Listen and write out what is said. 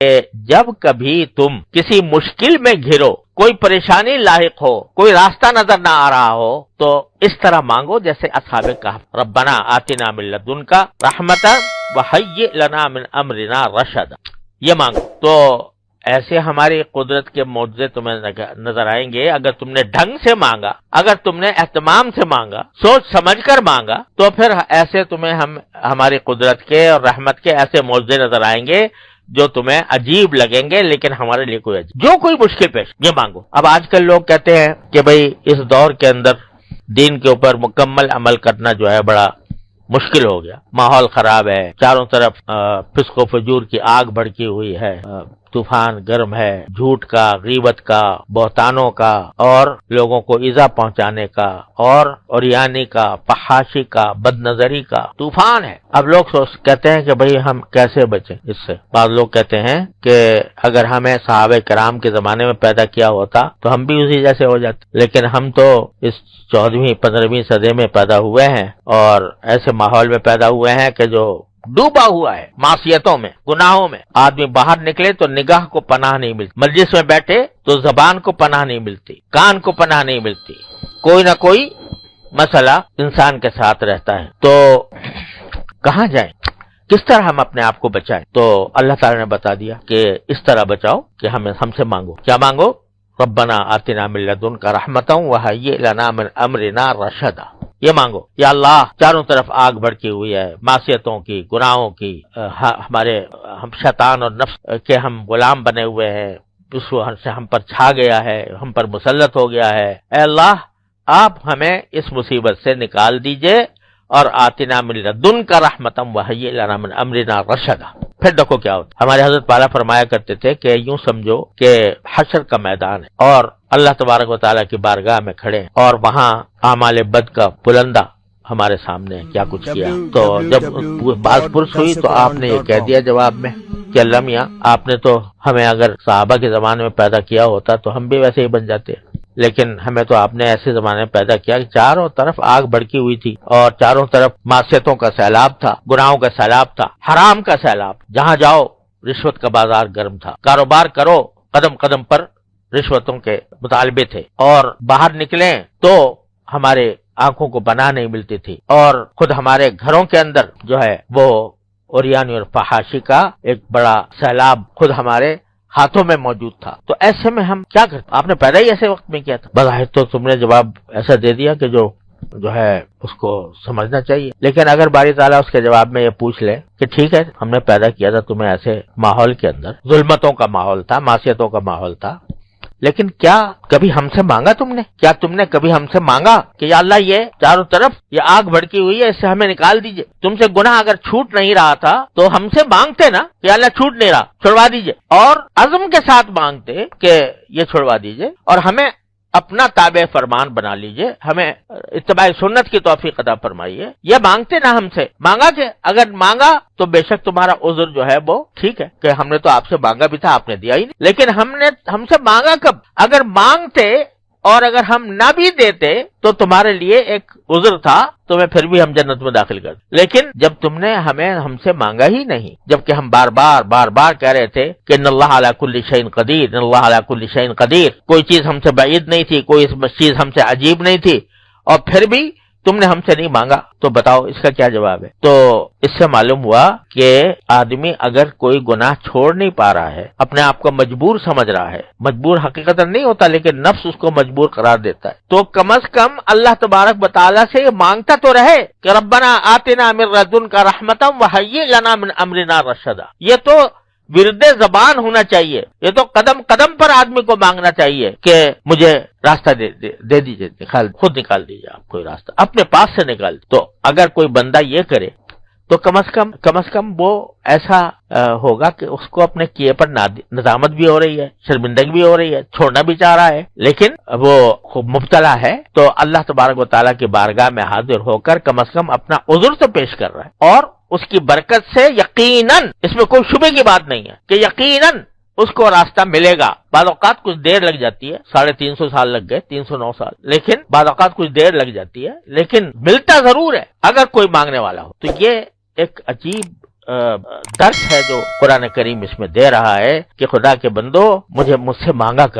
کہ جب کبھی تم کسی مشکل میں گھرو، کوئی پریشانی لاحق ہو، کوئی راستہ نظر نہ آ رہا ہو، تو اس طرح مانگو جیسے اصحاب کہف، ربنا آتنا من لدنک رحمۃ وہیئ لنا من امرنا رشدا، یہ مانگو تو ایسے ہماری قدرت کے معجزے تمہیں نظر آئیں گے اگر تم نے ڈھنگ سے مانگا، اگر تم نے اہتمام سے مانگا، سوچ سمجھ کر مانگا، تو پھر ایسے تمہیں ہماری قدرت کے اور رحمت کے ایسے معجزے نظر آئیں گے جو تمہیں عجیب لگیں گے، لیکن ہمارے لیے کوئی عجیب، جو کوئی مشکل پیش یہ مانگو۔ اب آج کل لوگ کہتے ہیں کہ بھئی اس دور کے اندر دین کے اوپر مکمل عمل کرنا جو ہے بڑا مشکل ہو گیا، ماحول خراب ہے، چاروں طرف فسق و فجور کی آگ بھڑکی ہوئی ہے، طوفان گرم ہے، جھوٹ کا، غیبت کا، بہتانوں کا، اور لوگوں کو ایذا پہنچانے کا، اور عریانی کا، فحاشی کا، بد نظری کا طوفان ہے۔ اب لوگ کہتے ہیں کہ بھئی ہم کیسے بچیں اس سے؟ بعض لوگ کہتے ہیں کہ اگر ہمیں صحابہ کرام کے زمانے میں پیدا کیا ہوتا تو ہم بھی اسی جیسے ہو جاتے، لیکن ہم تو اس 14ویں 15ویں صدی میں پیدا ہوئے ہیں اور ایسے ماحول میں پیدا ہوئے ہیں کہ جو ڈوبا ہوا ہے معصیتوں میں، گناہوں میں۔ آدمی باہر نکلے تو نگاہ کو پناہ نہیں ملتی، مجلس میں بیٹھے تو زبان کو پناہ نہیں ملتی، کان کو پناہ نہیں ملتی، کوئی نہ کوئی مسئلہ انسان کے ساتھ رہتا ہے۔ تو کہاں جائیں، کس طرح ہم اپنے آپ کو بچائیں؟ تو اللہ تعالی نے بتا دیا کہ اس طرح بچاؤ کہ ہم سے مانگو۔ کیا مانگو؟ ربنا آتنا من لدنک رحمۃ وہیئ لنا من امرنا رشدا، یہ مانگو۔ یا اللہ، چاروں طرف آگ بھڑکی ہوئی ہے، معصیتوں کی، گناہوں کی، ہم شیطان اور نفس کے ہم غلام بنے ہوئے ہیں، اس سے ہم پر چھا گیا ہے، ہم پر مسلط ہو گیا ہے۔ اے اللہ، آپ ہمیں اس مصیبت سے نکال دیجئے، اور آتنا من لدنک رحمۃ وہیئ لنا من امرنا رشدا۔ پھر دیکھو کیا ہوتا، ہمارے حضرت پالا فرمایا کرتے تھے کہ یوں سمجھو کہ حشر کا میدان ہے اور اللہ تبارک و تعالیٰ کی بارگاہ میں کھڑے ہیں، اور وہاں اعمال بد کا پلندہ ہمارے سامنے کیا کچھ کیا۔ تو جب بات پرس ہوئی تو آپ نے یہ کہہ دیا جواب میں کہ اللہ میاں، آپ نے تو ہمیں اگر صحابہ کے زمانے میں پیدا کیا ہوتا تو ہم بھی ویسے ہی بن جاتے، لیکن ہمیں تو آپ نے ایسے زمانے میں پیدا کیا کہ چاروں طرف آگ بھڑکی ہوئی تھی اور چاروں طرف معصیتوں کا سیلاب تھا، گناہوں کا سیلاب تھا، حرام کا سیلاب، جہاں جاؤ رشوت کا بازار گرم تھا، کاروبار کرو قدم قدم پر رشوتوں کے مطالبے تھے، اور باہر نکلیں تو ہمارے آنکھوں کو پناہ نہیں ملتی تھی، اور خود ہمارے گھروں کے اندر جو ہے وہ عریانی اور فحاشی کا ایک بڑا سیلاب خود ہمارے ہاتھوں میں موجود تھا۔ تو ایسے میں ہم کیا کرتے؟ آپ نے پیدا ہی ایسے وقت میں کیا تھا۔ بظاہر تو تم نے جواب ایسا دے دیا کہ جو ہے اس کو سمجھنا چاہیے، لیکن اگر باری تعالیٰ اس کے جواب میں یہ پوچھ لے کہ ٹھیک ہے، ہم نے پیدا کیا تھا تمہیں ایسے ماحول کے اندر، ظلمتوں کا ماحول تھا، معصیتوں کا ماحول تھا، لیکن کیا کبھی ہم سے مانگا تم نے؟ کیا تم نے کبھی ہم سے مانگا کہ یا اللہ، یہ چاروں طرف یہ آگ بھڑکی ہوئی ہے، اس سے ہمیں نکال دیجئے؟ تم سے گناہ اگر چھوٹ نہیں رہا تھا تو ہم سے مانگتے نا کہ یا اللہ چھوٹ نہیں رہا، چھڑوا دیجئے، اور عزم کے ساتھ مانگتے کہ یہ چھڑوا دیجئے اور ہمیں اپنا تابع فرمان بنا لیجئے، ہمیں اتباع سنت کی توفیق عطا فرمائیے۔ یہ مانگتے نہ ہم سے، مانگا کہ اگر مانگا تو بے شک تمہارا عذر جو ہے وہ ٹھیک ہے کہ ہم نے تو آپ سے مانگا بھی تھا، آپ نے دیا ہی نہیں، لیکن ہم سے مانگا کب؟ اگر مانگتے اور اگر ہم نہ بھی دیتے تو تمہارے لیے ایک عذر تھا، تمہیں پھر بھی ہم جنت میں داخل کر دیں، لیکن جب تم نے ہم سے مانگا ہی نہیں، جبکہ ہم بار بار کہہ رہے تھے کہ ان اللہ علی کل شیء قدیر، ان اللہ علی کل شیء قدیر، کوئی چیز ہم سے بعید نہیں تھی، کوئی چیز ہم سے عجیب نہیں تھی، اور پھر بھی تم نے ہم سے نہیں مانگا، تو بتاؤ اس کا کیا جواب ہے؟ تو اس سے معلوم ہوا کہ آدمی اگر کوئی گناہ چھوڑ نہیں پا رہا ہے، اپنے آپ کو مجبور سمجھ رہا ہے، مجبور حقیقت نہیں ہوتا لیکن نفس اس کو مجبور قرار دیتا ہے، تو کم از کم اللہ تبارک و تعالیٰ سے یہ مانگتا تو رہے کہ ربنا آتنا من لدنک رحمۃ وہیئ لنا من امرنا رشدا۔ یہ تو ورد زبان ہونا چاہیے، یہ تو قدم قدم پر آدمی کو مانگنا چاہیے کہ مجھے راستہ دے دیجئے، خود نکال دیجئے، آپ کوئی راستہ اپنے پاس سے نکال۔ تو اگر کوئی بندہ یہ کرے تو کم از کم وہ ایسا ہوگا کہ اس کو اپنے کیے پر ندامت بھی ہو رہی ہے، شرمندگی بھی ہو رہی ہے، چھوڑنا بھی چاہ رہا ہے، لیکن وہ خوب مبتلا ہے، تو اللہ تبارک و تعالیٰ کی بارگاہ میں حاضر ہو کر کم از کم اپنا عذر تو پیش کر رہا ہے، اور اس کی برکت سے یقیناً، اس میں کوئی شبے کی بات نہیں ہے کہ یقیناً اس کو راستہ ملے گا۔ بعض اوقات کچھ دیر لگ جاتی ہے، 350 سال لگ گئے، 309 سال، لیکن بعض اوقات کچھ دیر لگ جاتی ہے، لیکن ملتا ضرور ہے اگر کوئی مانگنے والا ہو۔ تو یہ ایک عجیب درس ہے جو قرآن کریم اس میں دے رہا ہے کہ خدا کے بندو مجھ سے مانگا کر